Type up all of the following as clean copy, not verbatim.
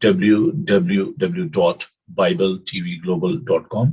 www.bibletvglobal.com।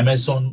Amazon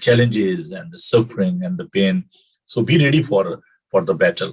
challenges and the suffering and the pain. So be ready for the battle.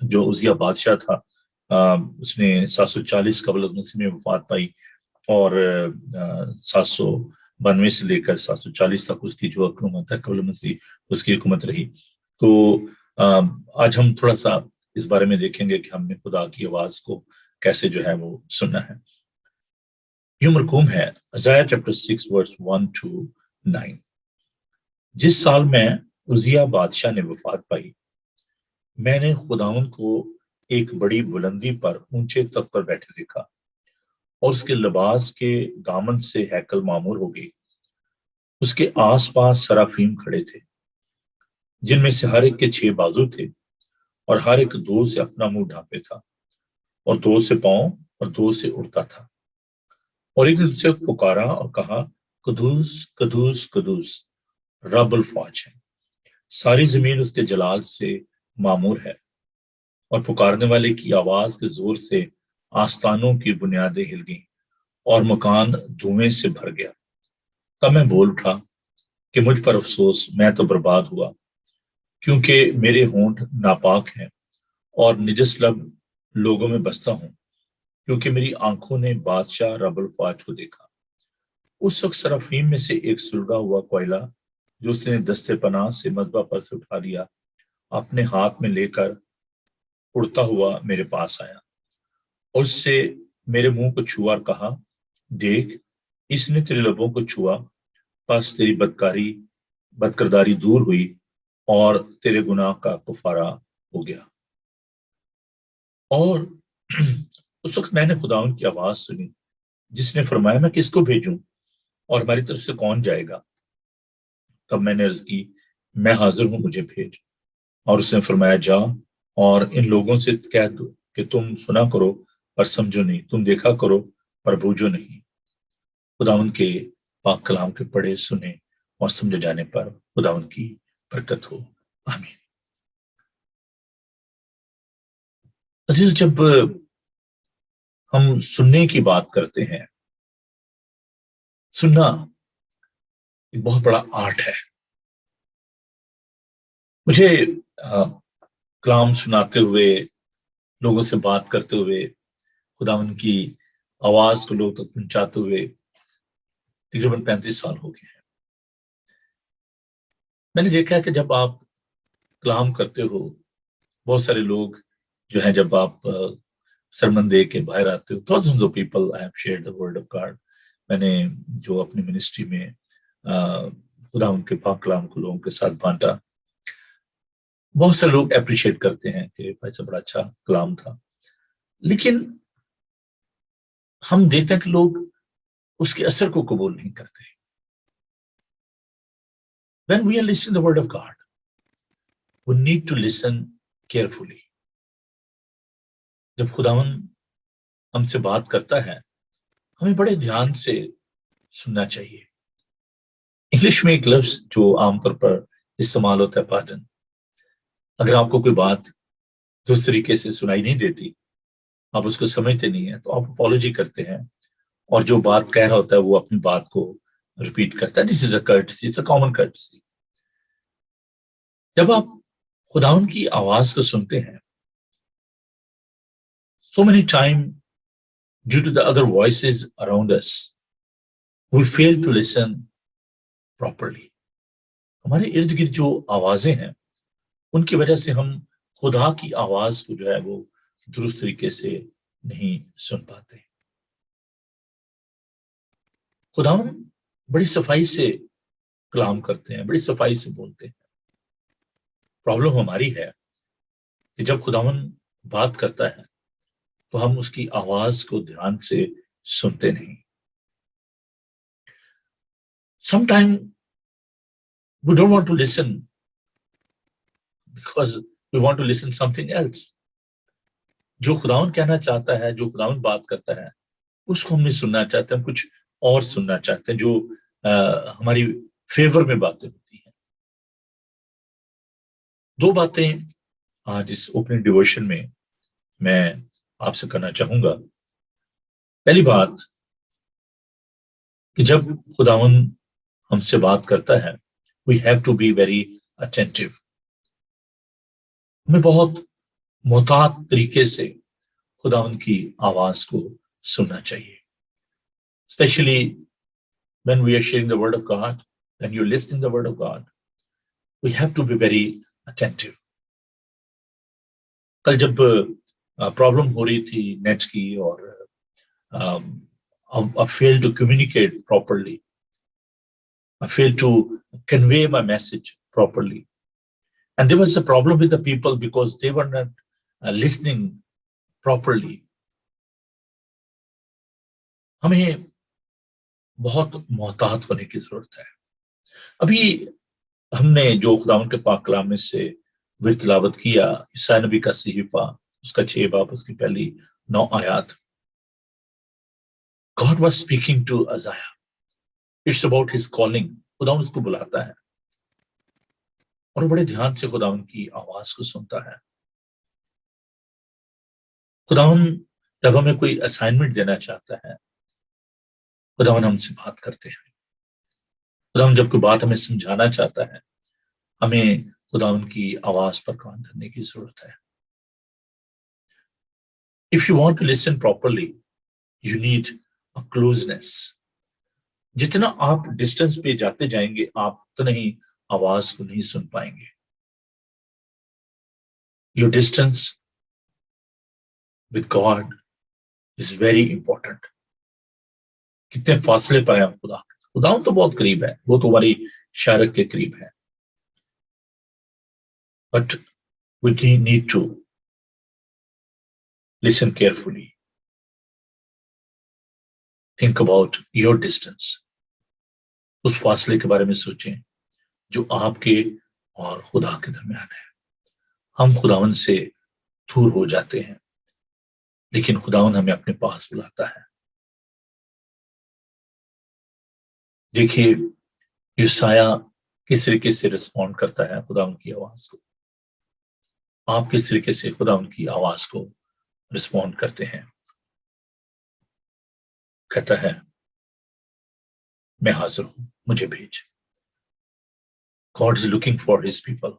جو عزیہ بادشاہ تھا اس نے 740 قبل از مسیح میں وفات پائی، اور 792 سے لے کر 740 تک اس کی جو حکومت ہے قبل مسیح اس کی حکومت رہی۔ تو آج ہم تھوڑا سا اس بارے میں دیکھیں گے کہ ہم نے خدا کی آواز کو کیسے جو ہے وہ سننا ہے۔ جو مرقوم ہے عزائر چیپٹر 6 ورس 1 to 9۔ جس سال میں عزیہ بادشاہ نے وفات پائی، میں نے خداوند کو ایک بڑی بلندی پر اونچے تخت پر بیٹھے دیکھا، اور اس کے لباس کے دامن سے ہیکل معمور ہو گئی۔ اس کے آس پاس سرافیم کھڑے تھے، جن میں سے ہر ایک کے 6 بازو تھے، اور ہر ایک 2 سے اپنا منہ ڈھانپے تھا، اور 2 سے پاؤں اور 2 سے اڑتا تھا۔ اور ایک نے سے پکارا اور کہا، قدوس قدوس قدوس رب الفواج ہے، ساری زمین اس کے جلال سے معمور ہے۔ اور پکارنے والے کی آواز کے زور سے آستانوں کی بنیادیں ہل گئیں، اور مکان دھوئیں سے بھر گیا۔ تب میں بول اٹھا کہ مجھ پر افسوس، میں تو برباد ہوا، کیونکہ میرے ہونٹ ناپاک ہیں، اور نجس لب لوگوں میں بستا ہوں، کیونکہ میری آنکھوں نے بادشاہ رب الفواج کو دیکھا۔ اس وقت سرافیم میں سے ایک سلگا ہوا کوئلہ جو اس نے دستے پناہ سے مذبح پر سے اٹھا لیا، اپنے ہاتھ میں لے کر اڑتا ہوا میرے پاس آیا، اور اس سے میرے منہ کو چھوا اور کہا، دیکھ، اس نے تیرے لبوں کو چھوا، پس تیری بدکرداری دور ہوئی، اور تیرے گناہ کا کفارہ ہو گیا۔ اور اس وقت میں نے خداوند کی آواز سنی، جس نے فرمایا، میں کس کو بھیجوں اور ہماری طرف سے کون جائے گا؟ تب میں نے عرض کی، میں حاضر ہوں، مجھے بھیج۔ اور اس نے فرمایا، جا اور ان لوگوں سے کہہ دو کہ تم سنا کرو پر سمجھو نہیں، تم دیکھا کرو پر بوجھو نہیں۔ خداوند کے پاک کلام کے پڑھے سنے اور سمجھے جانے پر خداوند کی برکت ہو، آمین۔ عزیز، جب ہم سننے کی بات کرتے ہیں، سننا ایک بہت بڑا آرٹ ہے۔ مجھے کلام سناتے ہوئے، لوگوں سے بات کرتے ہوئے، خداوند کی آواز کو لوگ تک پہنچاتے ہوئے تقریباً 35 سال ہو گئے ہیں۔ میں نے دیکھا کہ جب آپ کلام کرتے ہو، بہت سارے لوگ جو ہیں، جب آپ سرمن دے کے باہر آتے ہو، thousands of people I have shared the word of God۔ میں نے جو اپنی منسٹری میں خداوند کے پاک کلام کو لوگوں کے ساتھ بانٹا، بہت سے لوگ اپریشیٹ کرتے ہیں کہ بھائی صاحب بڑا اچھا کلام تھا، لیکن ہم دیکھتے ہیں کہ لوگ اس کے اثر کو قبول نہیں کرتے۔ When we are listening to the word of God, we need to listen carefully۔ جب خداوند ہم سے بات کرتا ہے، ہمیں بڑے دھیان سے سننا چاہیے۔ انگلش میں ایک لفظ جو عام طور پر استعمال ہوتا ہے، پارڈن۔ اگر آپ کو کوئی بات دوسرے طریقے سے سنائی نہیں دیتی، آپ اس کو سمجھتے نہیں ہیں، تو آپ اپولوجی کرتے ہیں، اور جو بات کہہ رہا ہوتا ہے وہ اپنی بات کو ریپیٹ کرتا ہے۔ This is a courtesy، it's a common courtesy۔ جب آپ خداوند کی آواز کو سنتے ہیں، so many time due to the other voices around us we fail to listen properly۔ ہمارے ارد گرد جو آوازیں ہیں، ان کی وجہ سے ہم خدا کی آواز کو جو ہے وہ درست طریقے سے نہیں سن پاتے۔ خداوند بڑی صفائی سے کلام کرتے ہیں، بڑی صفائی سے بولتے ہیں۔ پرابلم ہماری ہے کہ جب خداوند بات کرتا ہے تو ہم اس کی آواز کو دھیان سے سنتے نہیں۔ Sometimes we don't want to listen because we want to listen something else۔ جو خداوند کہنا چاہتا ہے، جو خداوند بات کرتا ہے، اس کو ہم نہیں سننا چاہتے، ہم کچھ اور سننا چاہتے ہیں، جو ہماری فیور میں باتیں ہوتی ہیں۔ 2 باتیں آج اس اوپننگ ڈیووشن میں آپ سے کرنا چاہوں گا۔ پہلی بات کہ جب خداوند ہم سے بات کرتا ہے، we have to be very attentive۔ ہمیں بہت محتاط طریقے سے خداوند کی آواز کو سننا چاہیے. Especially when we are sharing the word of God, when you're listening the word of God, we have to be very attentive. کل جب پرابلم ہو رہی تھی نیٹ کی اور I failed to communicate properly. I failed to convey my message properly. And there was a problem with the people because they were not listening properly. ہمیں بہت محتاط ہونے کی ضرورت ہے. ابھی ہم نے جو خداوند کے پاک کلام میں سے تلاوت کیا، عیسائی نبی کا صحیفہ اس کا 6 باب اس کی پہلی 9 آیات. God was speaking to Isaiah. It's about his calling. خداوند اس کو بلاتا ہے اور بڑے دھیان سے خداوند کی آواز کو سنتا ہے. خداوند جب ہمیں کوئی اسائنمنٹ دینا چاہتا ہے، خداوند ہم سے بات کرتے ہیں. خداوند جب کوئی بات ہمیں سمجھانا چاہتا ہے، ہمیں خداوند کی آواز پر کان دھرنے کی ضرورت ہے. If you want to listen properly, you need a closeness. جتنا آپ ڈسٹینس پہ جاتے جائیں گے، آپ اتنا ہی آواز کو نہیں سن پائیں گے. Your distance with God is very important. کتنے فاصلے پر ہیں ہم خدا تو بہت قریب ہے، وہ تو ہماری شارک کے قریب ہے. But we need to listen carefully. Think about your distance. اس فاصلے کے بارے میں سوچیں جو آپ کے اور خدا کے درمیان ہے. ہم خداوند سے دور ہو جاتے ہیں، لیکن خداوند ہمیں اپنے پاس بلاتا ہے. دیکھیے یوسایا کس طریقے سے رسپونڈ کرتا ہے خداوند کی آواز کو. آپ کس طریقے سے خداوند کی آواز کو رسپونڈ کرتے ہیں؟ کہتا ہے میں حاضر ہوں، مجھے بھیج. God is looking for his people.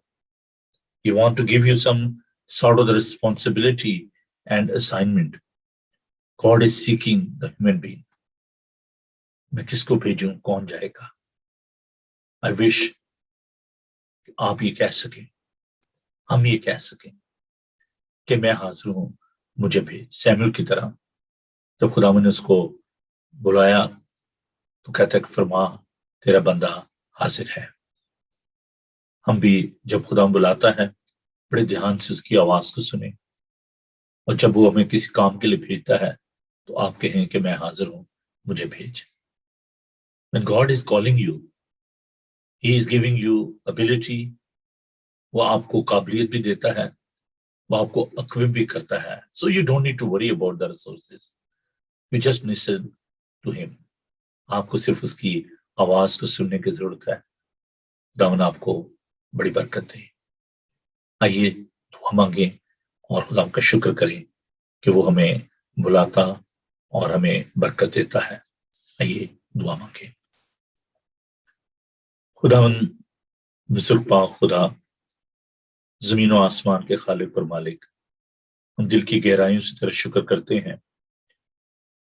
He want to give you some sort of the responsibility and assignment. God is seeking the human being. میں کس کو بھیجوں، کون جائے گا؟ I wish آپ یہ کہہ سکیں، ہم یہ کہہ سکیں کہ میں حاضر ہوں، مجھے بھیج. سیموئیل کی طرح جب خداوند نے اس کو بلایا تو کہتا ہے کہ فرما تیرا بندہ حاضر ہے. ہم بھی جب خداوند بلاتا ہے بڑے دھیان سے اس کی آواز کو سنیں، اور جب وہ ہمیں کسی کام کے لیے بھیجتا ہے تو آپ کہیں کہ میں حاضر ہوں، مجھے بھیج. When God is calling you, He is giving you ability. وہ آپ کو قابلیت بھی دیتا ہے، وہ آپ کو اکوپ بھی کرتا ہے. So you don't need to worry about the resources. You just listen to Him. آپ کو صرف اس کی آواز کو سننے کی ضرورت ہے. خداوند آپ کو بڑی برکت دے. آئیے دعا مانگیں اور خدا کا شکر کریں کہ وہ ہمیں بلاتا اور ہمیں برکت دیتا ہے. آئیے دعا مانگیں. خداوند بزرگ پاک خدا، زمین و آسمان کے خالق اور مالک، ہم دل کی گہرائیوں سے تیرا شکر کرتے ہیں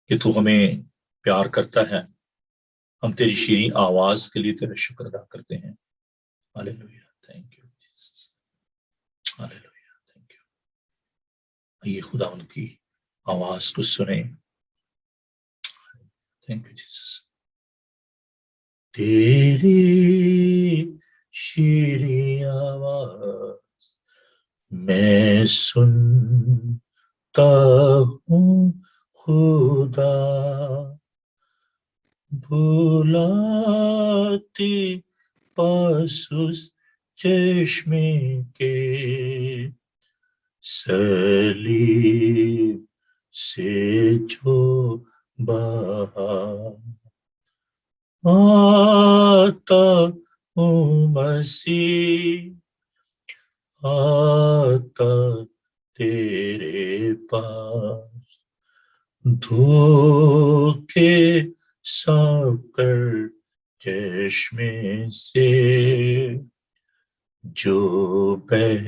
کہ تو ہمیں پیار کرتا ہے. ہم تیری شیریں آواز کے لیے تیرا شکر ادا کرتے ہیں. Hallelujah, thank you Jesus, hallelujah, thank you. آئیے خدا ان کی آواز کو سنیں. Thank you Jesus. تیری شیریں آواز میں سنتا ہوں خدا، بلاتی پاس اس چشمے کے، صلیب سے جو بہا. آتا ہوں مسیح، آتا تیرے پاس، دھو کے صاف کر چشمے سے جو بہہ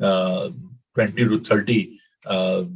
20 to 30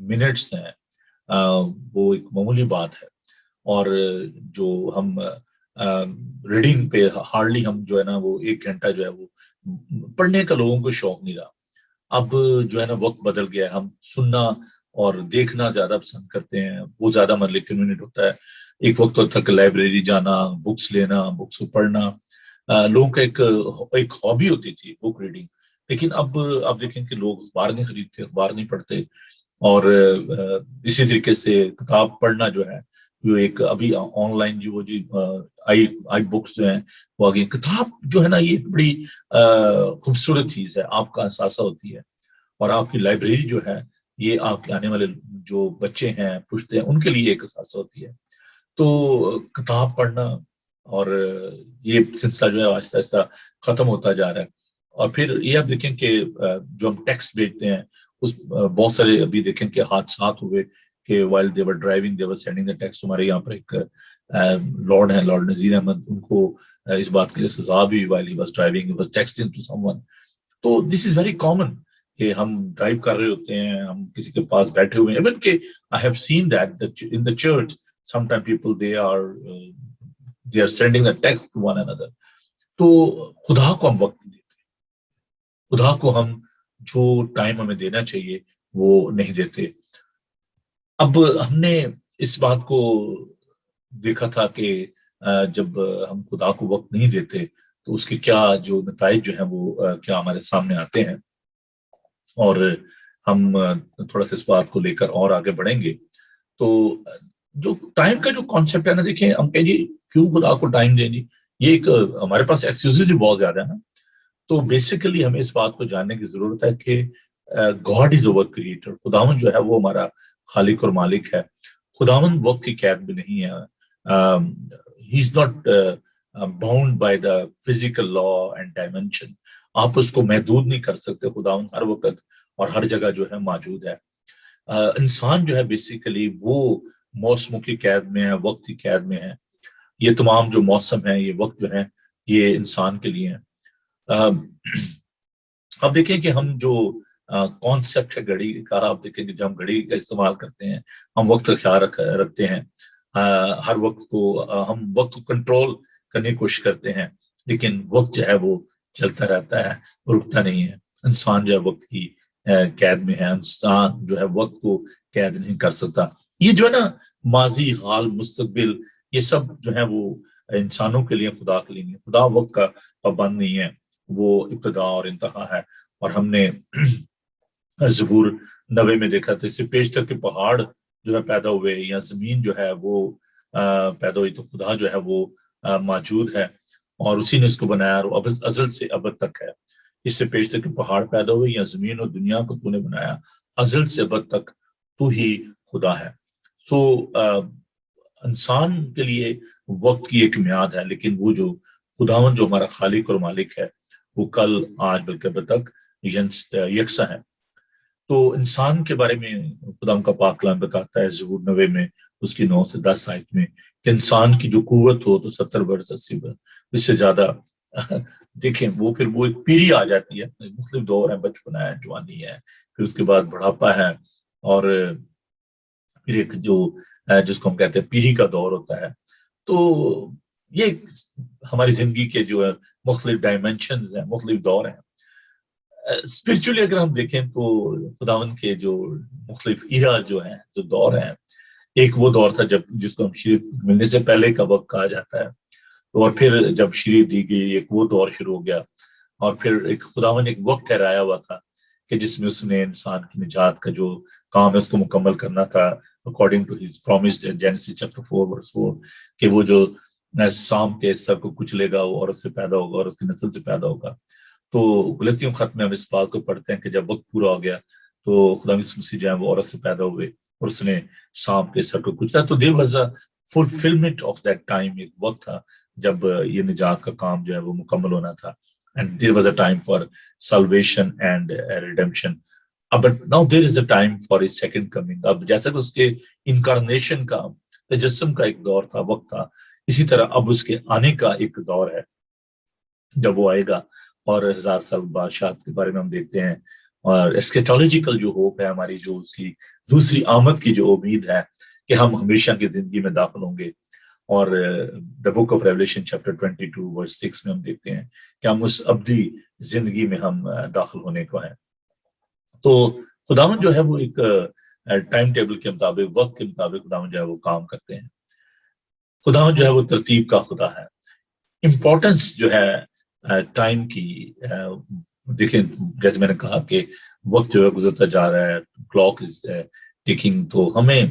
منٹس ہیں وہ ایک معمولی بات ہے. اور جو ہم ریڈنگ پہ ہارڈلی ہم جو ہے نا وہ 1 گھنٹہ جو ہے وہ پڑھنے کا لوگوں کو شوق نہیں رہا. اب جو ہے نا وقت بدل گیا ہے, ہم سننا اور دیکھنا زیادہ پسند کرتے ہیں, وہ زیادہ مطلب کنوینئنٹ ہوتا ہے. ایک وقت ہوتا ہے کہ لائبریری جانا, بکس لینا, بکس کو پڑھنا لوگوں کا ایک ہابی ہوتی تھی بک ریڈنگ. لیکن اب دیکھیں کہ لوگ اخبار نہیں خریدتے, اخبار نہیں پڑھتے, اور اسی طریقے سے کتاب پڑھنا جو ہے جو ایک ابھی آن لائن جو آئی بکس جو ہیں وہ آگے. کتاب جو ہے نا یہ ایک بڑی خوبصورت چیز ہے, آپ کا احساسہ ہوتی ہے, اور آپ کی لائبریری جو ہے یہ آپ کے آنے والے جو بچے ہیں پوچھتے ہیں ان کے لیے ایک احساسہ ہوتی ہے. تو کتاب پڑھنا اور یہ سلسلہ جو ہے آہستہ آہستہ ختم ہوتا جا رہا ہے. اور پھر یہ آپ دیکھیں کہ جو ہم ٹیکسٹ بھیجتے ہیں اس بہت سارے ابھی دیکھیں کہ حادثات ہوئے کہ while they were driving they were sending the text. ہمارے یہاں پر ایک لارڈ ہیں, لارڈ نذیر احمد, ان کو اس بات کے لیے سزا بھی while he was driving he was texting to someone. تو this is very common کہ ہم ڈرائیو کر رہے ہوتے ہیں, ہم کسی کے پاس بیٹھے ہوئے ہیں. even کہ I have seen that in the church sometimes people they are sending a text to one another. تو خدا کو ہم وقت نہیں دیتے, خدا کو ہم جو ٹائم ہمیں دینا چاہیے وہ نہیں دیتے. اب ہم نے اس بات کو دیکھا تھا کہ جب ہم خدا کو وقت نہیں دیتے تو اس کے کیا جو نتائج جو ہیں وہ کیا ہمارے سامنے آتے ہیں, اور ہم تھوڑا سا اس بات کو لے کر اور آگے بڑھیں گے. تو جو ٹائم کا جو کانسیپٹ ہے نا, دیکھیں ہم کہیں جی کیوں خدا کو ٹائم دیں جی, یہ ایک ہمارے پاس ایکسکیوزز بھی بہت زیادہ ہے نا. تو بیسیکلی ہمیں اس بات کو جاننے کی ضرورت ہے کہ گاڈ از اوور کریٹر, خداوند جو ہے وہ ہمارا خالق اور مالک ہے. خداوند وقت کی قید میں نہیں ہے, he is not bound by the physical law and dimension. آپ اس کو محدود نہیں کر سکتے, خداوند ہر وقت اور ہر جگہ جو ہے موجود ہے. انسان جو ہے بیسیکلی وہ موسموں کی قید میں ہے, وقت کی قید میں ہے. یہ تمام جو موسم ہیں, یہ وقت جو ہے یہ انسان کے لیے ہیں. اب دیکھیں کہ ہم جو کانسیپٹ ہے گھڑی کا, آپ دیکھیں کہ جب ہم گھڑی کا استعمال کرتے ہیں ہم وقت کا خیال رکھتے ہیں, ہر وقت کو ہم وقت کو کنٹرول کرنے کی کوشش کرتے ہیں, لیکن وقت جو ہے وہ چلتا رہتا ہے, رکتا نہیں ہے. انسان جو ہے وقت کی قید میں ہے, انسان جو ہے وقت کو قید نہیں کر سکتا. یہ جو ہے نا ماضی, حال, مستقبل, یہ سب جو ہے وہ انسانوں کے لیے, خدا کے لیے نہیں. خدا وقت کا پابند نہیں ہے, وہ ابتدا اور انتہا ہے. اور ہم نے زبور 90 میں دیکھا تھا, اس سے پیشتر کے پہاڑ جو ہے پیدا ہوئے یا زمین جو ہے وہ پیدا ہوئی, تو خدا جو ہے وہ موجود ہے اور اسی نے اس کو بنایا, اور ازل سے ابد تک ہے. اس سے پیشتر کے پہاڑ پیدا ہوئے یا زمین اور دنیا کو تو نے بنایا, ازل سے ابد تک تو ہی خدا ہے. تو انسان کے لیے وقت کی ایک میعاد ہے, لیکن وہ جو خداوند جو ہمارا خالق اور مالک ہے وہ کل, آج, بلکہ اب تک یکساں ہے. تو انسان کے بارے میں خدا کا پاک کلام بتاتا ہے زبور 90 میں اس کی 9 سے 10 آیت میں کہ انسان کی جو قوت ہو تو 70 برس 80 برس, اس سے زیادہ دیکھیں وہ پھر وہ ایک پیری آ جاتی ہے. مختلف دور ہیں, بچپنا ہے, جوانی ہے, پھر اس کے بعد بڑھاپا ہے, اور پھر ایک جو جس کو ہم کہتے ہیں پیری کا دور ہوتا ہے. تو یہ ہماری زندگی کے جو ہے مختلف ڈائمینشنز ہیں, مختلف دور ہیں. اسپرچولی اگر ہم دیکھیں تو خداوند کے جو مختلف ایرا جو ہیں, جو دور ہیں, ایک وہ دور تھا جب جس کو ہم شریعت ملنے سے پہلے کا وقت کہا جاتا ہے, اور پھر جب شریعت دی گئی ایک وہ دور شروع ہو گیا, اور پھر ایک خداوند ایک وقت ٹھہرایا ہوا تھا کہ جس میں اس نے انسان کی نجات کا جو کام ہے اس کو مکمل کرنا تھا according to his promise in Genesis chapter 4 verse 4 کہ وہ جو سام کے سر کو کچلے گا وہ عورت سے پیدا ہوگا اور اس کی نسل سے پیدا ہوگا. تو غلطیوں خط میں ہم اس بات کو پڑھتے ہیں کہ جب وقت پورا ہو گیا تو خدا یسوع مسیح جو ہے وہ عورت سے پیدا ہوئے اور اس نے سام کے سر کو کچلا. تو there was a fulfillment of that time, ایک وقت تھا جب یہ نجات کا کام جو ہے وہ مکمل ہونا تھا. And there was a time for salvation and redemption. But now there is a time for his second coming. اب جیسا کہ اس کے انکارنیشن کا, تجسم کا ایک دور تھا, وقت تھا, اسی طرح اب اس کے آنے کا ایک دور ہے جب وہ آئے گا. اور 1000 سال بادشاہت کے بارے میں ہم دیکھتے ہیں اور اسکیٹولوجیکل جو ہوپ ہے ہماری, جو اس کی دوسری آمد کی جو امید ہے کہ ہم ہمیشہ کی زندگی میں داخل ہوں گے. اور دا بک آف ریولیشن چیپٹر 22 ورس 6 میں ہم دیکھتے ہیں کہ ہم اس ابدی زندگی میں ہم داخل ہونے کو ہیں. تو خداوند جو ہے وہ ایک ٹائم ٹیبل کے مطابق, وقت کے مطابق خداوند جو ہے وہ کام کرتے ہیں. خداوند جو ہے وہ ترتیب کا خدا ہے. امپورٹنس جو ہے ٹائم کی, دیکھیں جیسے میں نے کہا کہ وقت جو ہے گزرتا جا رہا ہے, کلاک از ٹیکنگ, تو ہمیں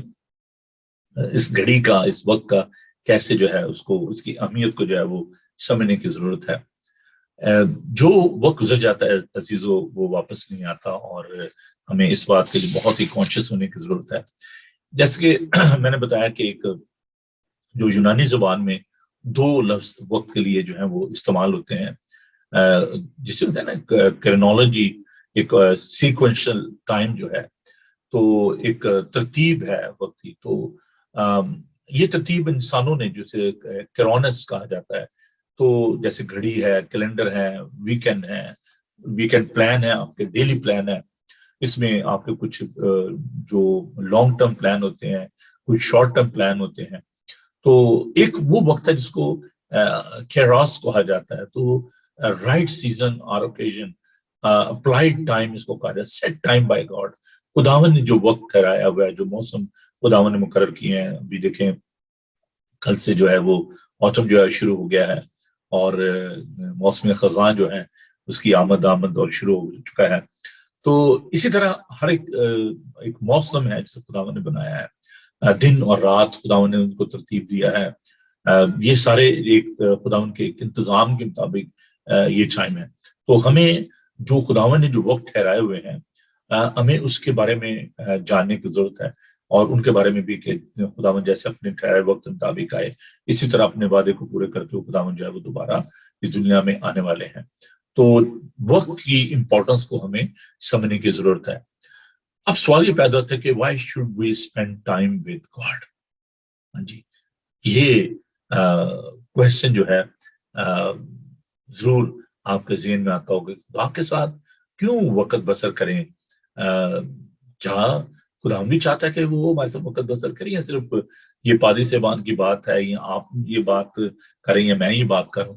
اس گھڑی کا, اس وقت کا کیسے جو ہے اس کو, اس کی اہمیت کو جو ہے وہ سمجھنے کی ضرورت ہے. جو وقت گزر جاتا ہے عزیزو وہ واپس نہیں آتا, اور ہمیں اس بات کے لیے بہت ہی کانشیس ہونے کی ضرورت ہے. جیسے کہ میں نے بتایا کہ ایک جو یونانی زبان میں دو لفظ وقت کے لیے جو ہیں وہ استعمال ہوتے ہیں, جسے ہوتا ہے نا کرنالوجی, ایک سیکوینشل ٹائم جو ہے, تو ایک ترتیب ہے وقت کی. تو یہ ترتیب انسانوں نے, جسے کرونس کہا جاتا ہے, تو جیسے گھڑی ہے, کیلنڈر ہے, ویکینڈ ہے, ویکینڈ پلان ہے, آپ کے ڈیلی پلان ہے, اس میں آپ کے کچھ جو لانگ ٹرم پلان ہوتے ہیں, کچھ شارٹ ٹرم پلان ہوتے ہیں. تو ایک وہ وقت ہے جس کو کیراس کہا جاتا ہے, تو رائٹ سیزن اور اوکیزن, اپلائیڈ ٹائم اس کو کہا جاتا ہے, سیٹ ٹائم بائی گاڈ. خداوند نے جو وقت ٹھہرایا ہوا ہے, جو موسم خداوند نے مقرر کیے ہیں, ابھی دیکھیں کل سے جو ہے وہ آٹم جو ہے شروع ہو گیا ہے, اور موسم خزاں جو ہے اس کی آمد اور شروع ہو چکا ہے. تو اسی طرح ہر ایک موسم ہے جسے خداوند نے بنایا ہے, دن اور رات خداوند نے ان کو ترتیب دیا ہے. یہ سارے ایک خداوند کے ایک انتظام کے مطابق یہ ٹائم ہے. تو ہمیں جو خداوند نے جو وقت ٹھہرائے ہوئے ہیں, ہمیں اس کے بارے میں جاننے کی ضرورت ہے, اور ان کے بارے میں بھی کہ خداوند جیسے اپنے ٹھہرائے وقت مطابق آئے, اسی طرح اپنے وعدے کو پورے کرتے ہوئے خداوند جو ہے وہ دوبارہ اس دنیا میں آنے والے ہیں. تو وقت کی امپورٹنس کو ہمیں سمجھنے کی ضرورت ہے. اب سوال یہ پیدا ہوتا ہے کہ why should we spend time with God. ہاں جی, یہ کوشچن جو ہے ضرور آپ کے ذہن میں آتا ہوگا, خدا کے ساتھ کیوں وقت بسر کریں؟ کیا خدا بھی چاہتا ہے کہ وہ ہمارے ساتھ وقت بسر کریں, یا صرف یہ پادری صاحبان کی بات ہے, یا آپ یہ بات کریں یا میں یہ بات کروں؟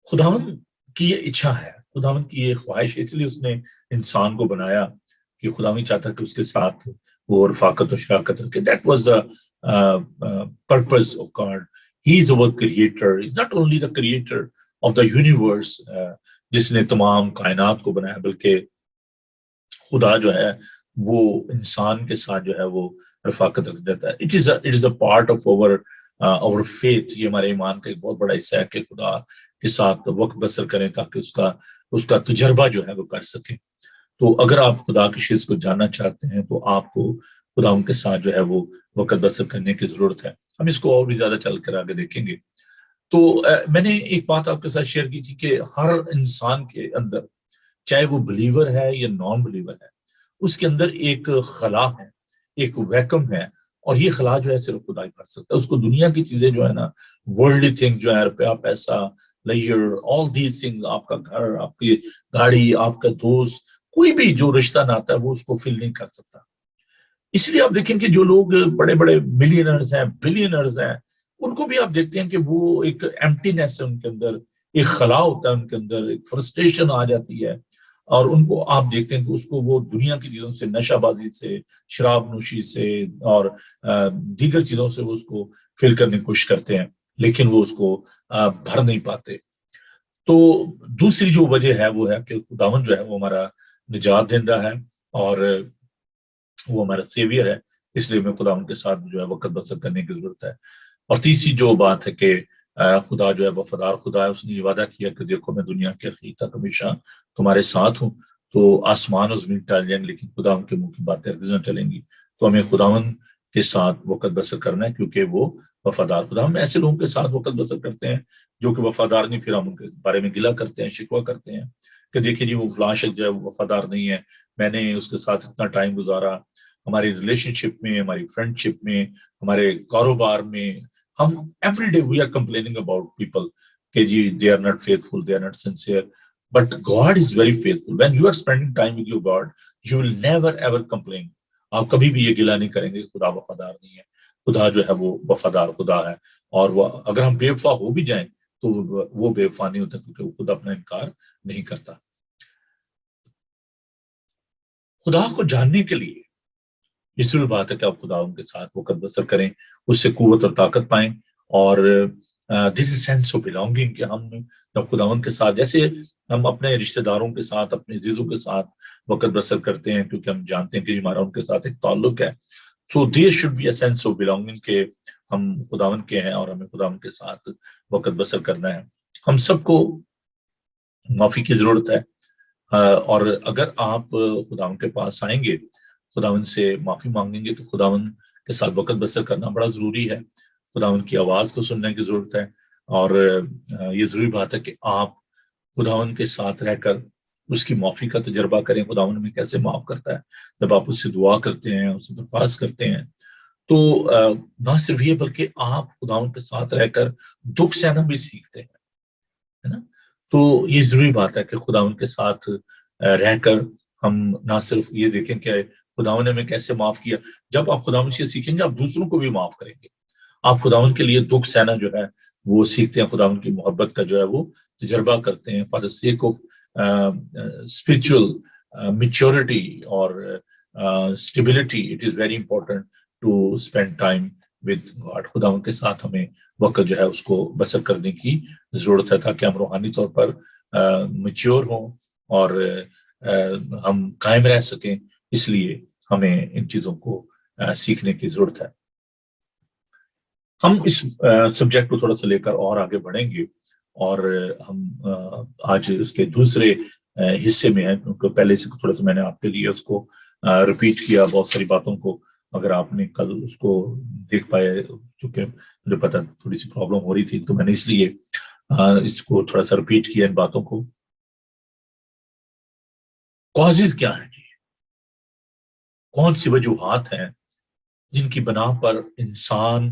خداوند کی یہ اچھا ہے, خداوند کی یہ خواہش ہے, اس لیے اس نے انسان کو بنایا کہ خداوند چاہتا کہ اس کے ساتھ وہ رفاقت و شراکت رکھے. That was the purpose of God. He is our creator. He is not only the creator of the universe, جس نے تمام کائنات کو بنایا, بلکہ خدا جو ہے وہ انسان کے ساتھ جو ہے وہ رفاقت رکھ دیتا ہے. It is a part of our faith. یہ ہمارے ایمان کا ایک بہت بڑا حصہ ہے کہ خدا کے ساتھ وقت بسر کریں تاکہ اس کا تجربہ جو ہے وہ کر سکیں. تو اگر آپ خدا کی چیز کو جاننا چاہتے ہیں تو آپ کو خدا ان کے ساتھ جو ہے وہ وقت بسر کرنے کی ضرورت ہے. ہم اس کو اور بھی زیادہ چل کر آگے دیکھیں گے. تو میں نے ایک بات آپ کے ساتھ شیئر کی تھی کہ ہر انسان کے اندر, چاہے وہ بلیور ہے یا نان بلیور ہے, اس کے اندر ایک خلا ہے, ایک ویکم ہے, اور یہ خلا جو ہے صرف خدا ہی بھر سکتا ہے. اس کو دنیا کی چیزیں جو ہے نا, ورلڈلی تھنگ جو ہے, روپیہ, پیسہ, لیئر, آل دیز تھنگ, آپ کا گھر, آپ کی گاڑی, آپ کا دوست, کوئی بھی جو رشتہ ناتا ہے وہ اس کو فل نہیں کر سکتا. اس لیے آپ دیکھیں کہ جو لوگ بڑے بڑے ملینرز ہیں, بلینرز ہیں, ان کو بھی آپ دیکھتے ہیں کہ وہ ایک ایمٹینس ہے ان کے اندر, ایک خلا ہوتا ہے ان کے اندر, ایک فرسٹریشن آ جاتی ہے, اور ان کو آپ دیکھتے ہیں کہ اس کو وہ دنیا کی چیزوں سے, نشہ بازی سے, شراب نوشی سے اور دیگر چیزوں سے وہ اس کو فل کرنے کی کوشش کرتے ہیں, لیکن وہ اس کو بھر نہیں پاتے. تو دوسری جو وجہ ہے وہ ہے کہ خداوند جو ہے وہ ہمارا نجات دہندہ ہے اور وہ ہمارا سیویئر ہے, اس لیے ہمیں خداوند کے ساتھ جو ہے وقت بسر کرنے کی ضرورت ہے. اور تیسری جو بات ہے کہ خدا جو ہے وفادار خدا ہے, اس نے یہ وعدہ کیا کہ دیکھو میں دنیا کے آخر تک ہمیشہ تمہارے ساتھ ہوں. تو آسمان اور زمین ٹل جائیں گے لیکن خداوند کے منہ کی باتیں ہرگز نہ ٹلیں گی. تو ہمیں خداوند کے ساتھ وقت بسر کرنا ہے کیونکہ وہ وفادار خدا. ہم ایسے لوگوں کے ساتھ وقت بسر کرتے ہیں جو کہ وفادار نہیں, پھر ہم ان کے بارے میں گلہ کرتے ہیں, شکوہ کرتے ہیں کہ دیکھیں جی وہ فلاں شخص جو ہے وہ وفادار نہیں ہے, میں نے اس کے ساتھ اتنا ٹائم گزارا, ہماری ریلیشن شپ میں, ہماری فرینڈ شپ میں, ہمارے کاروبار میں, ہم every day we are complaining about people کہ جی they are not faithful, they are not sincere. But God is very faithful. When you are spending time with your God, you will never ever complain. آپ کبھی بھی یہ گلا نہیں کریں گے خدا وفادار نہیں ہے. خدا جو ہے وہ وفادار خدا ہے, اور وہ اگر ہم بے وفا ہو بھی جائیں تو وہ بے وفا نہیں ہوتا, کیونکہ وہ خدا اپنا انکار نہیں کرتا. خدا کو جاننے کے لیے یہ ضرور بات ہے کہ آپ خدا ان کے ساتھ وقت بسر کریں, اس سے قوت اور طاقت پائیں, اور دس از سینس آف بلانگنگ کہ ہم جب خداوند کے ساتھ, جیسے ہم اپنے رشتہ داروں کے ساتھ, اپنے عزیزوں کے ساتھ وقت بسر کرتے ہیں کیونکہ ہم جانتے ہیں کہ ہمارا ان کے ساتھ ایک تعلق ہے, so there should be a sense of belonging کہ ہم خداوند کے ہیں اور ہمیں خداوند کے ساتھ وقت بسر کرنا ہے. ہم سب کو معافی کی ضرورت ہے, اور اگر آپ خداوند کے پاس آئیں گے, خداوند سے معافی مانگیں گے, تو خداوند کے ساتھ وقت بسر کرنا بڑا ضروری ہے. خداوند کی آواز کو سننے کی ضرورت ہے, اور یہ ضروری بات ہے کہ آپ خداوند کے ساتھ رہ کر اس کی معافی کا تجربہ کریں. خداوند میں کیسے معاف کرتا ہے, جب آپ اس سے دعا کرتے ہیں, اس سے درخواست کرتے ہیں, تو نہ صرف یہ بلکہ آپ خداوند کے ساتھ رہ کر دکھ سہنا بھی سیکھتے ہیں, ہے نا. تو یہ ضروری بات ہے کہ خداوند کے ساتھ رہ کر ہم نہ صرف یہ دیکھیں کہ خداوند نے ہمیں کیسے معاف کیا. جب آپ خداوند سے سیکھیں گے, آپ دوسروں کو بھی معاف کریں گے. آپ خداوند کے لیے دکھ سہنا جو ہے وہ سیکھتے ہیں, خداوند کی محبت کا جو ہے وہ تجربہ کرتے ہیں. For the sake of spiritual maturity اور stability, it is very important to spend time with God. خداوند کے ساتھ ہمیں وقت جو ہے اس کو بسر کرنے کی ضرورت ہے, تاکہ ہم روحانی طور پر میچور ہوں اور ہم قائم رہ سکیں. اس لیے ہمیں ان چیزوں کو سیکھنے کی ضرورت ہے. ہم اس سبجیکٹ کو تھوڑا سا لے کر اور آگے بڑھیں گے, اور ہم آج اس کے دوسرے حصے میں ہیں, کیونکہ پہلے سے تھوڑا سا میں نے آپ کے لیے اس کو ریپیٹ کیا بہت ساری باتوں کو. اگر آپ نے کل اس کو دیکھ پائے, چونکہ مجھے پتا تھوڑی سی پرابلم ہو رہی تھی, تو میں نے اس لیے اس کو تھوڑا سا ریپیٹ کیا ان باتوں کو. کازز کیا ہیں جی, کون سی وجوہات ہیں جن کی بنا پر انسان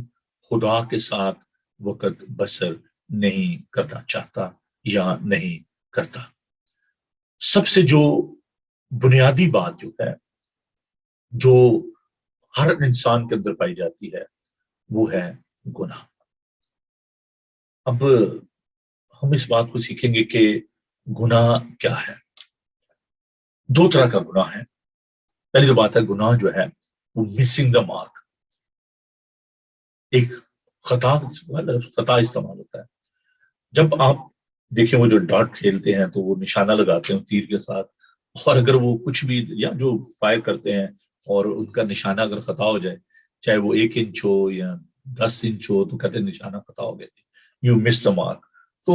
خدا کے ساتھ وقت بسر نہیں کرنا چاہتا یا نہیں کرتا. سب سے جو بنیادی بات جو ہے, جو ہر انسان کے اندر پائی جاتی ہے, وہ ہے گناہ. اب ہم اس بات کو سیکھیں گے کہ گناہ کیا ہے. دو طرح کا گناہ ہے. پہلی جو بات ہے, گناہ جو ہے وہ مسنگ دا مارک, ایک خطا استعمال ہوتا ہے. جب آپ دیکھیں وہ جو ڈاٹ کھیلتے ہیں تو وہ نشانہ لگاتے ہیں تیر کے ساتھ, اور اگر وہ کچھ بھی یا جو فائر کرتے ہیں اور ان کا نشانہ اگر خطا ہو جائے, چاہے وہ 1 انچ ہو یا 10 انچ ہو, تو کہتے ہیں نشانہ خطا ہو گیا, یو مس دا مارک. تو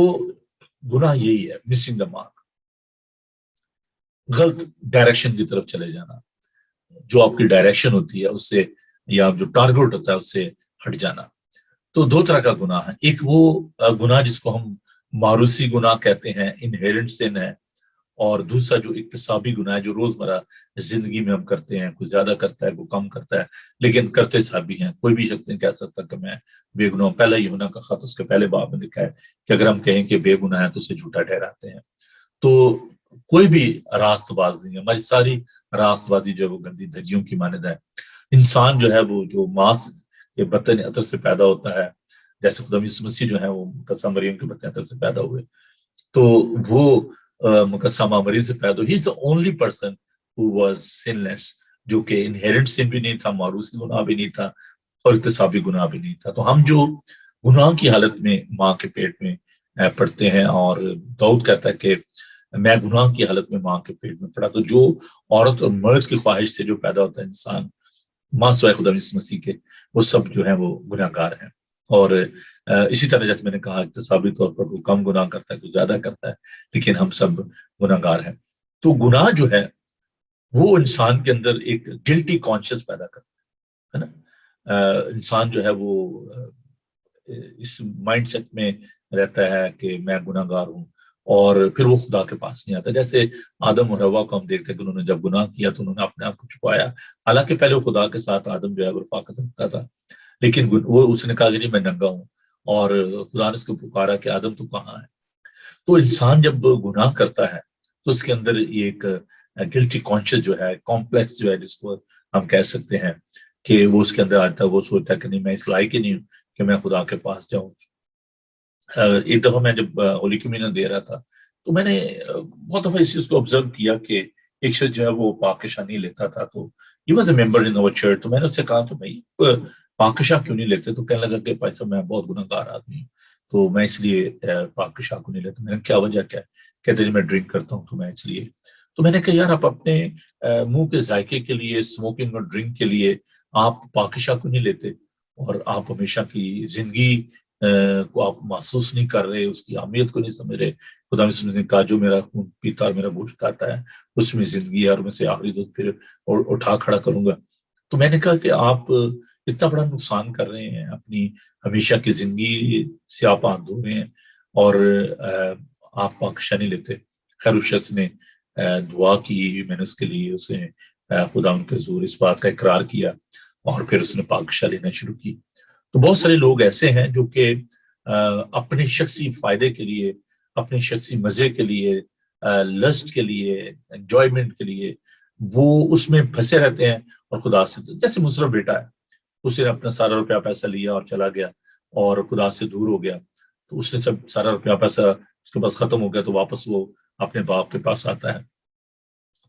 گناہ یہی ہے, مسنگ دا مارک, غلط ڈائریکشن کی طرف چلے جانا. جو آپ کی ڈائریکشن ہوتی ہے اس سے, یا جو ٹارگٹ ہوتا ہے اس سے ہٹ جانا. تو دو طرح کا گناہ ہے. ایک وہ گناہ جس کو ہم موروثی گناہ کہتے ہیں, انہیرنٹ سن ہے, اور دوسرا جو اکتسابی گناہ ہے, جو روزمرہ زندگی میں ہم کرتے ہیں. کوئی زیادہ کرتا ہے, کوئی کم کرتا ہے, لیکن کرتے سب بھی ہیں. کوئی بھی شخص نہیں کہہ سکتا کہ میں بے گناہ ہوں. پہلا یوحنا کا خط اس کے پہلے باب میں لکھا ہے کہ اگر ہم کہیں کہ بے گناہ ہے تو اسے جھوٹا ٹھہراتے ہیں. تو کوئی بھی راست باز نہیں ہے. ہماری ساری راست بازی جو ہے وہ گندی دھجیوں کی مانند ہے. انسان جو ہے وہ جو ماس کے بطن عطر سے پیدا ہوتا ہے, جیسے خدا یسوع مسیح جو ہے وہ مقدسہ مریم کے بطن عطر سے پیدا ہوئے, تو وہ مقدسہ مریم سے پیدا ہوئی. He is the only person who was sinless, جو کہ انہیرنٹ سن بھی نہیں تھا, موروثی گناہ بھی نہیں تھا, اور اکتسابی گناہ بھی نہیں تھا. تو ہم جو گناہ کی حالت میں ماں کے پیٹ میں پڑتے ہیں, اور داؤد کہتا ہے کہ میں گناہ کی حالت میں ماں کے پیٹ میں پڑا. تو جو عورت اور مرد کی خواہش سے جو پیدا ہوتا ہے انسان ماں سوائے خدا یسوع مسیح کے, وہ سب جو ہیں وہ گناہ گار ہیں. اور اسی طرح جیسے میں نے کہا, اقتصابی طور پر کوئی کم گناہ کرتا ہے, کوئی زیادہ کرتا ہے, لیکن ہم سب گناہ گار ہیں. تو گناہ جو ہے وہ انسان کے اندر ایک گلٹی کانشیس پیدا کرتا ہے نا. انسان جو ہے وہ اس مائنڈ سیٹ میں رہتا ہے کہ میں گناہ گار ہوں, اور پھر وہ خدا کے پاس نہیں آتا. جیسے آدم اور حوا کو ہم دیکھتے ہیں کہ انہوں نے جب گناہ کیا تو انہوں نے اپنے آپ کو چھپایا. حالانکہ پہلے وہ خدا کے ساتھ آدم جو ہے وہ رفاقت رکھتا تھا, لیکن وہ اس نے کہا کہ نہیں میں ننگا ہوں, اور خدا نے اس کو پکارا کہ آدم تو کہاں ہے. تو انسان جب گناہ کرتا ہے تو اس کے اندر یہ ایک گلٹی کانشیس جو ہے، کمپلیکس جو ہے، جس کو ہم کہہ سکتے ہیں کہ وہ اس کے اندر آتا ہے. وہ سوچتا ہے کہ نہیں، میں اس لائق ہی نہیں ہوں کہ میں خدا کے پاس جاؤں. ایک دفعہ میں جب ہولی کمیونین دے رہا تھا تو میں نے بہت دفعہ اس چیز کو آبزرو کیا کہ ایک شخص جو ہے وہ پاکشاہ نہیں لیتا تھا. تو ہی واز اے ممبر ان اور چرچ. تو میں نے اس سے کہا تو بھائی پاکشاہ کیوں نہیں لیتے؟ تو کہنے لگا کہ بھائی صاحب میں بہت گناہ گار آدمی ہوں تو میں اس لیے پاکشاہ کو نہیں لیتا. میں نے کیا وجہ کیا ہے؟ کہتے ہیں میں ڈرنک کرتا ہوں تو میں اس لیے. تو میں نے کہا یار آپ اپنے منہ کے ذائقے کے لیے، اسموکنگ اور ڈرنک کے لیے آپ پاکشاہ کو نہیں لیتے، اور آپ ہمیشہ کی زندگی کو آپ محسوس نہیں کر رہے، اس کی اہمیت کو نہیں سمجھ رہے. خدا نے کہا جو میرا خون پیتا اور میرا گوشت کھاتا ہے اس میں زندگی ہے، اور میں سے آخری دن پھر اٹھا کھڑا کروں گا. تو میں نے کہا کہ آپ اتنا بڑا نقصان کر رہے ہیں، اپنی ہمیشہ کی زندگی سے آپ ہاتھ دھو رہے ہیں، اور آپ پاکشاہ نہیں لیتے. خیر اس شخص نے دعا کی، میں نے اس کے لیے اسے خدا ان کے حضور اس بات کا اقرار کیا، اور پھر اس نے پاکشاہ لینا شروع کی. تو بہت سارے لوگ ایسے ہیں جو کہ اپنے شخصی فائدے کے لیے، اپنے شخصی مزے کے لیے، لسٹ کے لیے، انجوائمنٹ کے لیے وہ اس میں پھنسے رہتے ہیں. اور خدا سے، جیسے مصرف بیٹا ہے، اس نے اپنا سارا روپیہ پیسہ لیا اور چلا گیا اور خدا سے دور ہو گیا. تو اس نے سب سارا روپیہ پیسہ اس کے پاس ختم ہو گیا تو واپس وہ اپنے باپ کے پاس آتا ہے.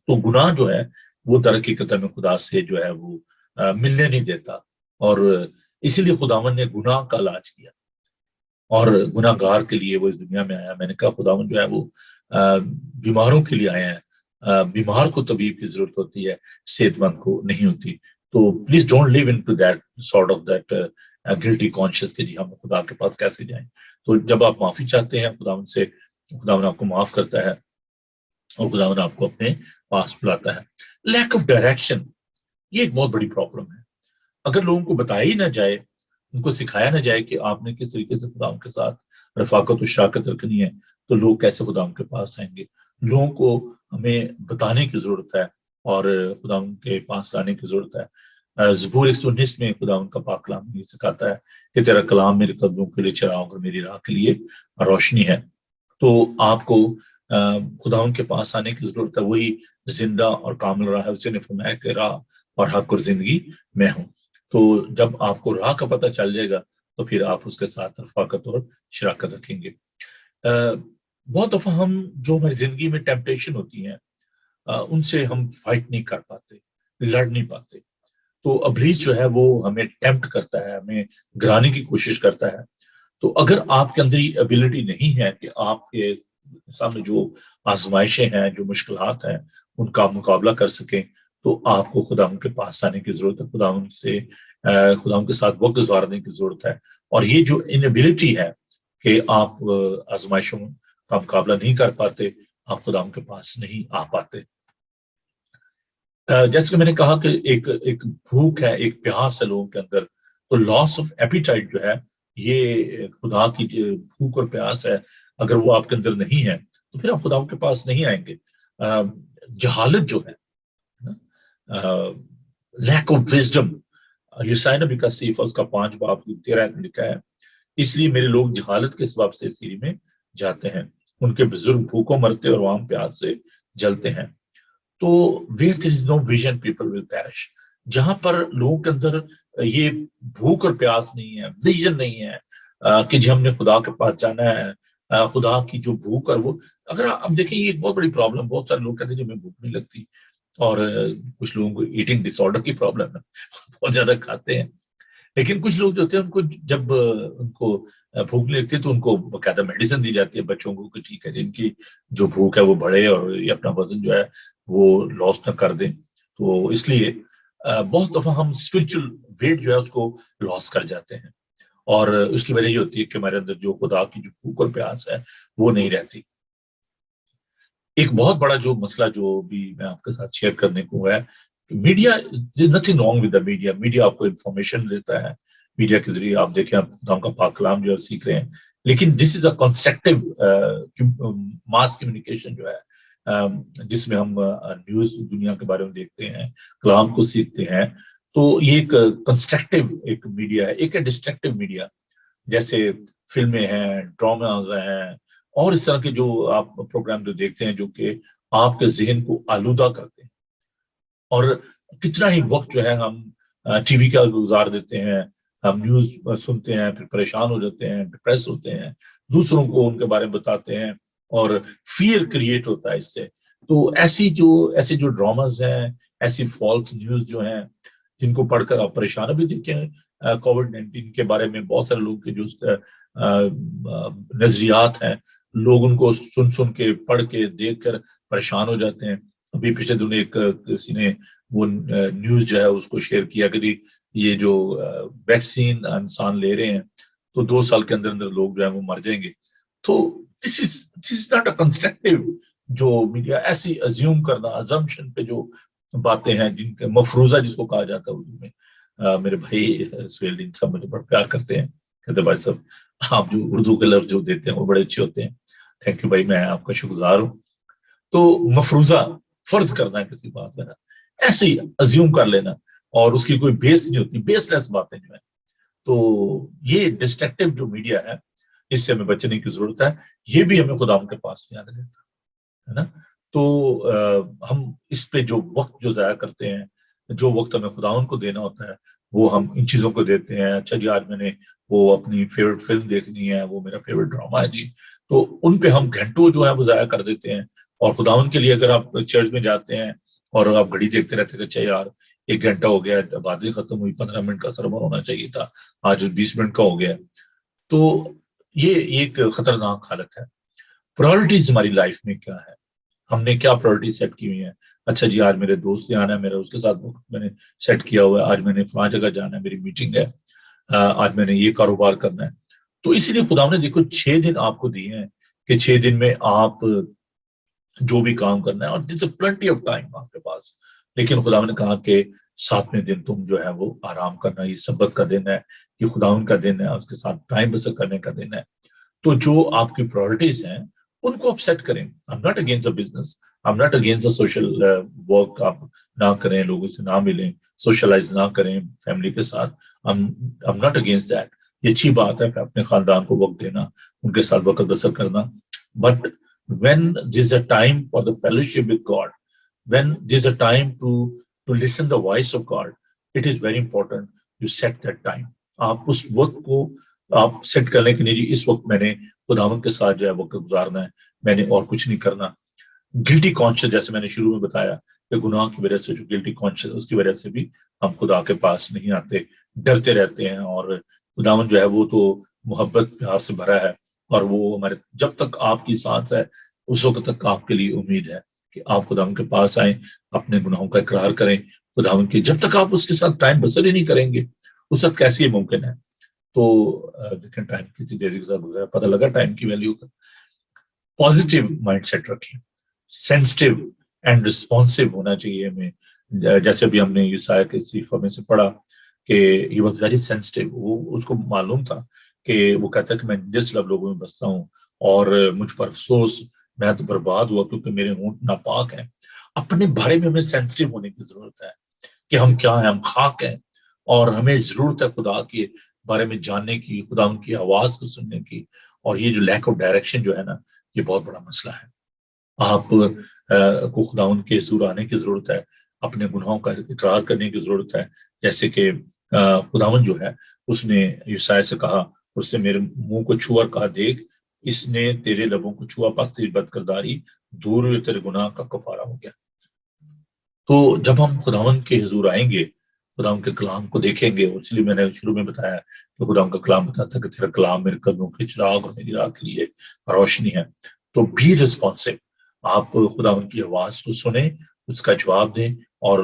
تو گناہ جو ہے وہ درحقیقت میں خدا سے جو ہے وہ ملنے نہیں دیتا. اور اسی لیے خداوند نے گناہ کا علاج کیا اور گناہ گار کے لیے وہ اس دنیا میں آیا. میں نے کہا خداوند جو ہے وہ بیماروں کے لیے آیا ہے. بیمار کو طبیب کی ضرورت ہوتی ہے، صحت مند کو نہیں ہوتی. تو please don't leave into that sort of that guilty conscious کہ جی ہم خدا کے پاس کیسے جائیں. تو جب آپ معافی چاہتے ہیں خداوند سے، خداوند آپ کو معاف کرتا ہے اور خداوند آپ کو اپنے پاس بلاتا ہے. لیک آف ڈائریکشن یہ ایک بہت بڑی پرابلم ہے. اگر لوگوں کو بتایا ہی نہ جائے، ان کو سکھایا نہ جائے کہ آپ نے کس طریقے سے خدا کے ساتھ رفاقت و شراکت رکھنی ہے، تو لوگ کیسے خدا کے پاس آئیں گے؟ لوگوں کو ہمیں بتانے کی ضرورت ہے اور خدا کے پاس لانے کی ضرورت ہے. زبور 119 میں خدا کا پاک کلام یہ سکھاتا ہے کہ تیرا کلام میرے قدموں کے لیے چراغ اور میری راہ کے لیے روشنی ہے. تو آپ کو خدا کے پاس آنے کی ضرورت ہے. وہی زندہ اور کامل راہ ہے. اسی نے فرمایا کہ راہ اور حق اور زندگی میں ہوں. تو جب آپ کو راہ کا پتہ چل جائے گا تو پھر آپ اس کے ساتھ رفاقت اور شراکت رکھیں گے. بہت دفعہ ہم جو ہماری زندگی میں ٹیمپٹیشن ہوتی ہیں ان سے ہم فائٹ نہیں کر پاتے، لڑ نہیں پاتے. تو ابلیس جو ہے وہ ہمیں ٹیمپٹ کرتا ہے، ہمیں گرانے کی کوشش کرتا ہے. تو اگر آپ کے اندر یہ ایبلٹی نہیں ہے کہ آپ کے سامنے جو آزمائشیں ہیں، جو مشکلات ہیں، ان کا مقابلہ کر سکیں، تو آپ کو خدا ان کے پاس آنے کی ضرورت ہے. خدا ان کے ساتھ وقت گزارنے کی ضرورت ہے. اور یہ جو انیبلٹی ہے کہ آپ آزمائشوں کا مقابلہ نہیں کر پاتے، آپ خدا ان کے پاس نہیں آ پاتے. جیسے کہ میں نے کہا کہ ایک بھوک ہے، ایک پیاس ہے لوگوں کے اندر. تو لاس آف ایپیٹائٹ جو ہے یہ خدا کی بھوک اور پیاس ہے. اگر وہ آپ کے اندر نہیں ہے تو پھر آپ خدا کے پاس نہیں آئیں گے. جہالت جو ہے، لیک آف وزڈم، یسائی نبی کا صحیفہ اس کا 5 باب 13 میں لکھا ہے، اس لیے میرے لوگ جہالت کے سبب سے سیری میں جاتے ہیں، ان کے بزرگ بھوکوں مرتے اور عوام پیاس سے جلتے ہیں. تو where there is no vision people will perish. جہاں پر لوگوں کے اندر یہ بھوک اور پیاس نہیں ہے، ویژن نہیں ہے کہ جی ہم نے خدا کے پاس جانا ہے، خدا کی جو بھوک ہے وہ، اگر آپ دیکھیں یہ ایک بہت بڑی پرابلم. بہت سارے لوگ کہتے ہیں کہ ہمیں بھوک نہیں لگتی، اور کچھ لوگوں کو ایٹنگ ڈس آرڈر کی پرابلم ہے، بہت زیادہ کھاتے ہیں. لیکن کچھ لوگ جو ہوتے ہیں ان کو جب ان کو بھوک نہیں لگتی تو ان کو باقاعدہ میڈیسن دی جاتی ہے بچوں کو کہ ٹھیک ہے جن کی جو بھوک ہے وہ بڑھے اور یہ اپنا وزن جو ہے وہ لاس نہ کر دیں. تو اس لیے بہت دفعہ ہم اسپرچل ویٹ جو ہے اس کو لاس کر جاتے ہیں، اور اس کی وجہ یہ ہوتی ہے کہ ہمارے اندر جو خدا کی جو بھوک اور پیاس ہے وہ نہیں رہتی. ایک بہت بڑا جو مسئلہ جو بھی میں آپ کے ساتھ شیئر کرنے کو ہے، media, nothing wrong with the media. Media آپ کو انفارمیشن دیتا ہے، میڈیا کے ذریعے آپ دیکھیں آپ خدا کا پاک کلام جو ہے سیکھ رہے ہیں. لیکن دس is a constructive mass communication جو ہے، جس میں ہم نیوز دنیا کے بارے میں دیکھتے ہیں، کلام کو سیکھتے ہیں. تو یہ ایک کنسٹرکٹیو ایک میڈیا ہے، ایک ڈسٹرکٹیو میڈیا. جیسے فلمیں ہیں، ڈراماز ہیں، اور اس طرح کے جو آپ پروگرام جو دیکھتے ہیں جو کہ آپ کے ذہن کو آلودہ کرتے ہیں. اور کتنا ہی وقت جو ہے ہم ٹی وی کا گزار دیتے ہیں، ہم نیوز سنتے ہیں، پھر پریشان ہو جاتے ہیں، ڈپریس ہوتے ہیں، دوسروں کو ان کے بارے میں بتاتے ہیں، اور فیئر کریٹ ہوتا ہے اس سے. تو ایسے جو ڈراماز ہیں، ایسی فالس نیوز جو ہیں جن کو پڑھ کر آپ پریشان بھی دیکھیں. کووڈ-19 کے بارے میں بہت سارے لوگ کے جو نظریات ہیں، لوگ ان کو سن کے پڑھ کے دیکھ کر پریشان ہو جاتے ہیں. ابھی پچھلے دنوں ایک کسی نے وہ نیوز جو ہے اس کو شیئر کیا کہ یہ جو ویکسین انسان لے رہے ہیں تو 2 سال کے اندر اندر لوگ جو ہے وہ مر جائیں گے. تو دس از ناٹ اے کنسٹرکٹیو. جو میڈیا ایسی ازیوم کرنا، ازمپشن پہ جو باتیں ہیں، جن کے مفروضہ جس کو کہا جاتا ہے اردو میں. میرے بھائی سہیل دین صاحب مجھے بڑا پیار کرتے ہیں، کہتے بھائی صاحب آپ جو اردو کے لفظ جو دیتے ہیں وہ بڑے اچھے ہوتے ہیں. تھینک یو بھائی، میں آپ کا شکر گزار ہوں. تو مفروضہ فرض کرنا ہے کسی بات میں، ایسے ہی ازیوم کر لینا، اور اس کی کوئی بیس نہیں ہوتی، بیس لیس باتیں جو ہیں. تو یہ ڈسٹرکٹیو جو میڈیا ہے، اس سے ہمیں بچنے کی ضرورت ہے. یہ بھی ہمیں خدا کے پاس نہیں آنے دیتا ہے نا. تو ہم اس پہ جو وقت جو ضائع کرتے ہیں، جو وقت ہمیں خدا کو دینا ہوتا ہے، وہ ہم ان چیزوں کو دیتے ہیں. اچھا جی، آج میں نے وہ اپنی فیوریٹ فلم دیکھنی ہے، وہ میرا فیوریٹ ڈرامہ ہے جی، تو ان پہ ہم گھنٹوں جو ہے وہ ضائع کر دیتے ہیں. اور خداوند کے لیے اگر آپ چرچ میں جاتے ہیں اور آپ گھڑی دیکھتے رہتے ہیں، اچھا یار 1 گھنٹہ ہو گیا، باتیں ختم ہوئی، 15 منٹ کا سرمن ہونا چاہیے تھا، آج 20 منٹ کا ہو گیا. تو یہ ایک خطرناک حالت ہے. پرائرٹیز ہماری لائف میں کیا ہے؟ ہم نے کیا پرائرٹیز سیٹ کی ہوئی ہیں؟ اچھا جی، آج میرے دوست سے آنا ہے، میرا اس کے ساتھ میں نے سیٹ کیا ہوا ہے. آج میں نے فلاں جگہ جانا ہے، میری میٹنگ ہے. آج میں نے یہ کاروبار کرنا ہے. تو اسی لیے خدا نے دیکھو 6 دن آپ کو دیے ہیں کہ 6 دن میں آپ جو بھی کام کرنا ہے، اور دس پلنٹی آف ٹائم آپ کے پاس. لیکن خدا نے کہا کہ 7ویں دن تم جو ہے وہ آرام کرنا، یہ سبت کا دن ہے، یہ خدا کا دن ہے، اس کے ساتھ ٹائم بسر کرنے کا دن ہے. تو جو آپ کی پرائرٹیز ہیں ان کو آپ سیٹ کریں. I'm not against the business, I'm not against the social work. آپ نہ کریں، لوگوں سے نہ ملیں، سوشلائز نہ کریں فیملی کے ساتھ. I'm not against that. یہ اچھی بات ہے کہ اپنے خاندان کو وقت دینا، ان کے ساتھ وقت بسر کرنا. But when there's a time for the fellowship with God, when there's a time to listen the voice of God, it is very important you set that time. آپ اس وقت کو آپ سیٹ کر لیں کہ نہیں جی، اس وقت میں نے خداوند کے ساتھ جو ہے وقت گزارنا ہے، میں نے اور کچھ نہیں کرنا. گلٹی کانشیس، جیسے میں نے شروع میں بتایا کہ گناہ کی وجہ سے جو گلٹی کانشیس، اس کی وجہ سے بھی ہم خدا کے پاس نہیں آتے، ڈرتے رہتے ہیں. اور خداوند جو ہے وہ تو محبت پیار سے بھرا ہے، اور وہ ہمارے جب تک آپ کی سانس ہے اس وقت تک آپ کے لیے امید ہے کہ آپ خداوند کے پاس آئیں، اپنے گناہوں کا اقرار کریں. خداوند کے جب تک آپ اس کے ساتھ ٹائم بسر ہی نہیں کریں گے، اس وقت کیسے یہ ممکن ہے؟ تو دیکھیں ٹائم کتنی دیری کے ساتھ گزرا، پتہ لگا ٹائم کی ویلیو کا. پازیٹیو مائنڈ سیٹ رکھیں، سینسٹیو اینڈ رسپانسو ہونا چاہیے ہمیں. جیسے ابھی ہم نے یسایا کے صحیفہ میں سے پڑھا کہ ہی واز ویری سینسٹیو. وہ اس کو معلوم تھا کہ وہ کہتا ہے کہ میں جس لوگوں میں بستا ہوں اور مجھ پر افسوس، میں تو برباد ہوا کیونکہ میرے ہونٹ ناپاک ہیں. اپنے بارے میں ہمیں سینسٹیو ہونے کی ضرورت ہے کہ ہم کیا ہیں، ہم خاک ہیں، اور ہمیں ضرورت ہے خدا کے بارے میں جاننے کی، خدا ان کی آواز کو سننے کی. اور یہ جو لیک آف ڈائریکشن جو ہے نا، یہ بہت بڑا مسئلہ ہے. آپ کو خدا ان کے حضور آنے کی ضرورت ہے، اپنے گناہوں کا اقرار کرنے کی ضرورت ہے. جیسے کہ خداوند جو ہے اس نے یسایا سے کہا، اس نے میرے منہ کو چھوا، کہا دیکھ اس نے تیرے لبوں کو چھوا، پس تیری بدکرداری دور ہوئی، تیرے گناہ کا کفارہ ہو گیا. تو جب ہم خداوند کے حضور آئیں گے، خدا کے کلام کو دیکھیں گے. اس لیے میں نے شروع میں بتایا کہ خدا کا کلام بتاتا کہ تیرا کلام میرے قدموں کے چراغ اور میری راہ کے لیے روشنی ہے. تو بھی رسپانسو، آپ خدا ان کی آواز کو سنیں، اس کا جواب دیں. اور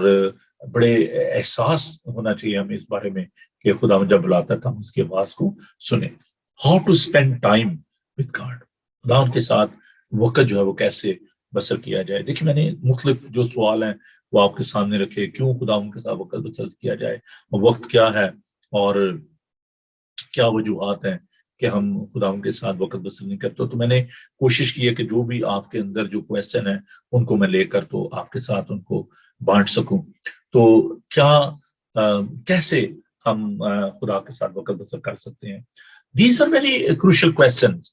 بڑے احساس ہونا چاہیے ہمیں اس بارے میں کہ خدا جب بلاتا ہے تو ہم اس کی آواز کو سنیں. How to spend time with God, خدا ان کے ساتھ وقت جو ہے وہ کیسے بسر کیا جائے. دیکھیں میں نے مختلف جو سوال ہیں وہ آپ کے سامنے رکھے. کیوں خدا ان کے ساتھ وقت بسر کیا جائے، وقت کیا ہے، اور کیا وجوہات ہیں کہ ہم خدا ان کے ساتھ وقت بسر نہیں کرتے. تو میں نے کوشش کی ہے کہ جو بھی آپ کے اندر جو کویسچن ہیں ان کو میں لے کر تو آپ کے ساتھ ان کو بانٹ سکوں. تو کیا کیسے ہم خدا کے ساتھ وقت بسر کر سکتے ہیں؟ These are very crucial questions.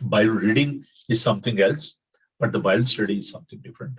Bible reading is something else, but the Bible study is something different.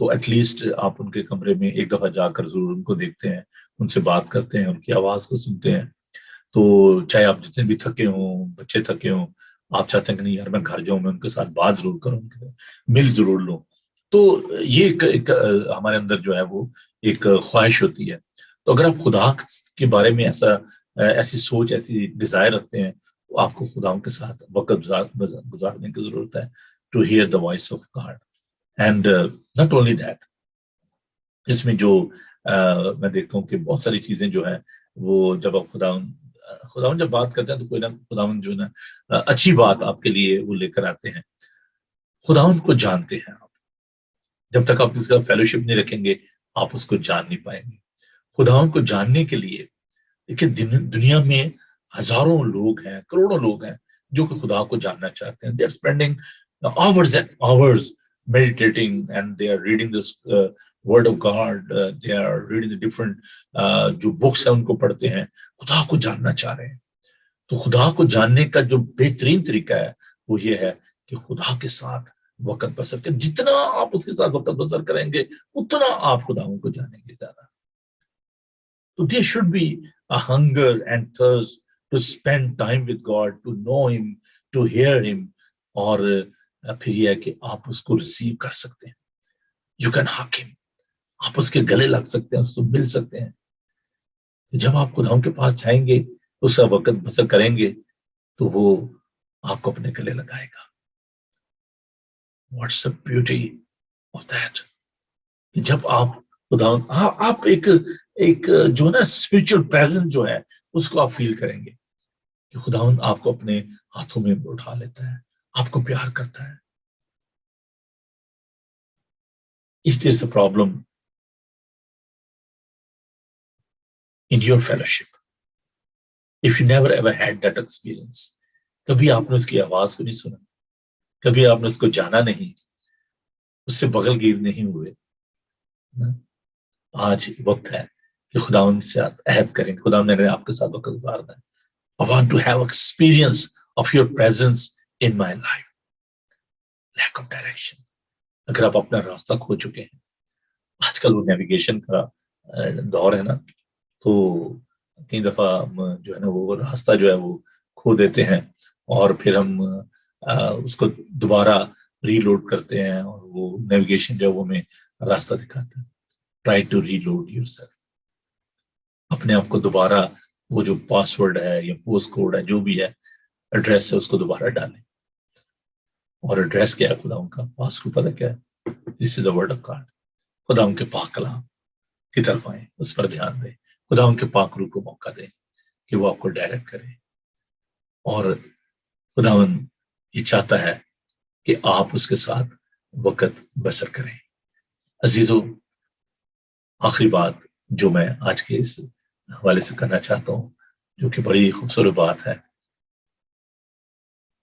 تو ایٹ لیسٹ آپ ان کے کمرے میں ایک دفعہ جا کر ضرور ان کو دیکھتے ہیں، ان سے بات کرتے ہیں، ان کی آواز کو سنتے ہیں. تو چاہے آپ جتنے بھی تھکے ہوں، بچے تھکے ہوں، آپ چاہتے ہیں کہ نہیں یار میں گھر جاؤں، میں ان کے ساتھ بات ضرور کروں، ان کے مل ضرور لوں. تو یہ ایک ہمارے اندر جو ہے وہ ایک خواہش ہوتی ہے. تو اگر آپ خدا کے بارے میں ایسی سوچ، ایسی ڈیزائر رکھتے ہیں، تو آپ کو خداؤں کے ساتھ وقت گزارنے کی ضرورت ہے to hear the voice of God. And not only that, اس میں جو میں دیکھتا ہوں کہ بہت ساری چیزیں جو ہیں وہ جب آپ خداون جب بات کرتے ہیں تو کوئی نہ خداون جو ہے نا اچھی بات آپ کے لیے وہ لے کر آتے ہیں. خداون کو جانتے ہیں آپ، جب تک آپ اس کا فیلوشپ نہیں رکھیں گے آپ اس کو جان نہیں پائیں گے. خداون کو جاننے کے لیے دیکھیے دنیا میں ہزاروں لوگ ہیں، کروڑوں لوگ ہیں جو کہ خدا کو جاننا چاہتے ہیں. they are spending hours and hours meditating and they are reading this word of God. They are reading the different جو books ہیں ان کو پڑھتے ہیں، خدا کو جاننا چاہ رہے ہیں. تو خدا کو جاننے کا جو بہترین طریقہ ہے وہ یہ ہے کہ خدا کے ساتھ وقت بسر کریں. جتنا آپ اس کے ساتھ وقت بسر کریں گے اتنا آپ خداؤں کو جانیں گے زیادہ. So there should be a hunger and thirst to spend time with God, to know Him, to hear Him. اور پھر یہ ہے کہ آپ اس کو ریسیو کر سکتے ہیں. You can hug Him. آپ اس کے گلے لگ سکتے ہیں، اس سے مل سکتے ہیں. جب آپ خداؤں کے پاس جائیں گے، اس کا وقت بسر کریں گے، تو وہ آپ کو اپنے گلے لگائے گا. What's the beauty of that؟ جب آپ خداؤں آپ ایک جو نا اسپرچل پریزنس جو ہے اس کو آپ فیل کریں گے کہ خداؤں آپ کو اپنے ہاتھوں میں اٹھا لیتا ہے، آپ کو پیار کرتا ہے. If there's a problem in your fellowship, if you never ever had that experience، کبھی آپ نے اس کی آواز کو نہیں سنا، کبھی آپ نے اس کو جانا نہیں، اس سے بغل گیر نہیں ہوئے، آج وقت ہے کہ خداوند سے آپ عہد کریں. خداوند نے آپ کے ساتھ وقت گزارنا ہے. I want to have experience of your presence in my life. Lack of direction. اگر آپ اپنا راستہ کھو چکے ہیں، آج کل وہ نیویگیشن کا دور ہے نا، تو کئی دفعہ ہم جو ہے نا وہ راستہ جو ہے وہ کھو دیتے ہیں اور پھر ہم اس کو دوبارہ ری لوڈ کرتے ہیں اور وہ نیویگیشن جو ہے وہ ہمیں راستہ دکھاتا ہے. Try to reload yourself. اپنے آپ کو دوبارہ وہ جو پاسورڈ ہے یا پوسٹ کوڈ ہے جو بھی ہے ایڈریس ہے اس کو دوبارہ ڈالیں. اور ایڈریس کیا ہے خداؤں کا؟ پاس کو پتہ کیا ہے؟ This is the word of God. خداؤں کے پاک کلام کی طرف آئیں، اس پر دھیان دیں. خداؤں کے پاک روح کو موقع دیں کہ وہ آپ کو ڈائریکٹ کرے. اور خداوند یہ چاہتا ہے کہ آپ اس کے ساتھ وقت بسر کریں. عزیزو، آخری بات جو میں آج کے اس حوالے سے کرنا چاہتا ہوں، جو کہ بڑی خوبصورت بات ہے،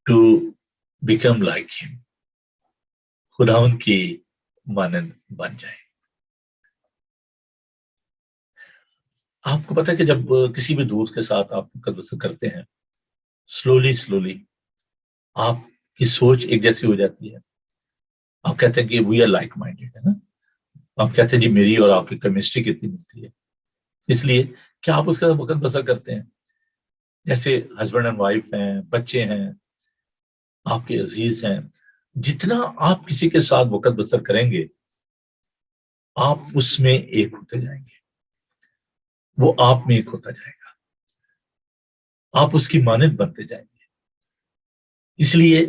ٹو بیکم لائک ہم، خداوند کی مانند بن جائیں. آپ کو پتہ ہے کہ جب کسی بھی دوست کے ساتھ آپ وقت کرتے ہیں، سلولی آپ کی سوچ ایک جیسی ہو جاتی ہے. آپ کہتے ہیں کہ وی آر لائک مائنڈیڈ، ہے نا. آپ کہتے ہیں جی میری اور آپ کی کیمسٹری کتنی ملتی ہے. اس لیے کہ آپ اس کا وقت بسر کرتے ہیں. جیسے ہسبینڈ اینڈ وائف ہیں، بچے ہیں، آپ کے عزیز ہیں. جتنا آپ کسی کے ساتھ وقت بسر کریں گے آپ اس میں ایک ہوتے جائیں گے، وہ آپ میں ایک ہوتا جائے گا، آپ اس کی مانند بنتے جائیں گے. اس لیے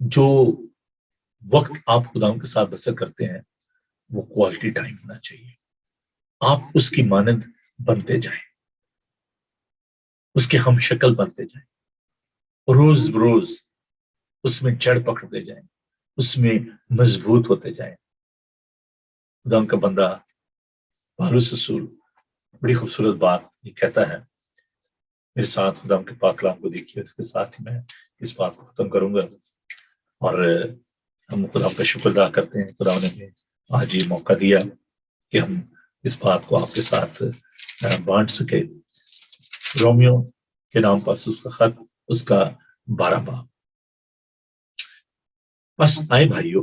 جو وقت آپ خداوند کے ساتھ بسر کرتے ہیں وہ کوالٹی ٹائم ہونا چاہیے. آپ اس کی مانند بنتے جائیں، اس کے ہم شکل بنتے جائیں، روز بروز اس میں جڑ پکڑتے جائیں، اس میں مضبوط ہوتے جائیں. خدا کا بندہ پالوس رسول بڑی خوبصورت بات یہ کہتا ہے. میرے ساتھ خدا کے پاک کلام کو دیکھیے، اس کے ساتھ ہی میں اس بات کو ختم کروں گا. اور ہم خدا کا شکر ادا کرتے ہیں، خدا نے ہمیں آج یہ موقع دیا کہ ہم اس بات کو آپ کے ساتھ بانٹ سکے. رومیو کے نام پر اس کا خط، اس کا 12 باب. بس آئے بھائیو،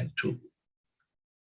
and 2।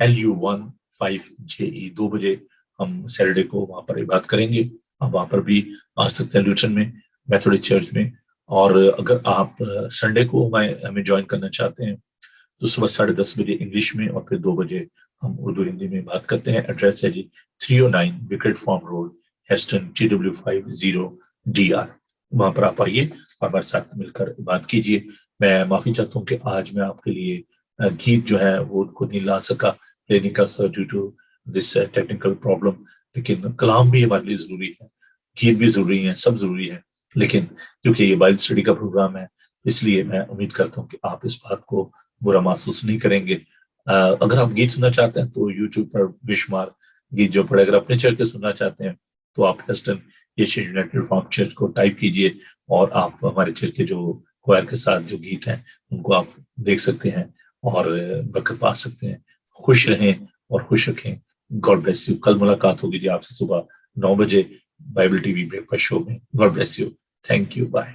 LU1 5JE 2 بجے ہم سیٹرڈے کو وہاں پر عبادت کریں گے. آپ وہاں پر بھی آ سکتے ہیں لیوٹن میں میتھوڈسٹ چرچ میں. اور اگر آپ سنڈے کو ہمیں جوائن کرنا چاہتے ہیں تو صبح 10:30 بجے انگلش میں اور پھر 2 بجے ہم اردو ہندی میں بات کرتے ہیں. ایڈریس ہے جی 309 وکٹ فارم روڈ ہیسٹن TW50DR. وہاں پر آپ آئیے اور ہمارے ساتھ مل کر بات کیجیے. میں معافی چاہتا ہوں کہ آج میں آپ کے لیے گیت جو ہے وہ ان کو نہیں لا سکا لینے کا سر due to this technical problem. لیکن کلام بھی ہمارے لیے ضروری ہے, گیت بھی ضروری ہے, سب ضروری ہے. لیکن کیونکہ یہ بائبل اسٹڈی کا پروگرام ہے اس لیے میں امید کرتا ہوں کہ آپ اس بات کو برا محسوس نہیں کریں گے. اگر آپ گیت سننا چاہتے ہیں تو یوٹیوب پر بے شمار گیت جو پڑے. اگر اپنے چرچ کے سننا چاہتے ہیں تو آپ ہیسٹن ایشین یونائٹڈ ریفارمڈ چرچ کو ٹائپ کیجئے اور آپ ہمارے چرچ کے جو کوائر کے ساتھ جو گیت ہیں ان کو آپ دیکھ سکتے ہیں اور برکت پا سکتے ہیں. خوش رہیں اور خوش رکھیں. God bless you. کل ملاقات ہوگی جی آپ سے صبح 9 بجے Bible T V breakfast show میں. God bless you. Thank you. Bye.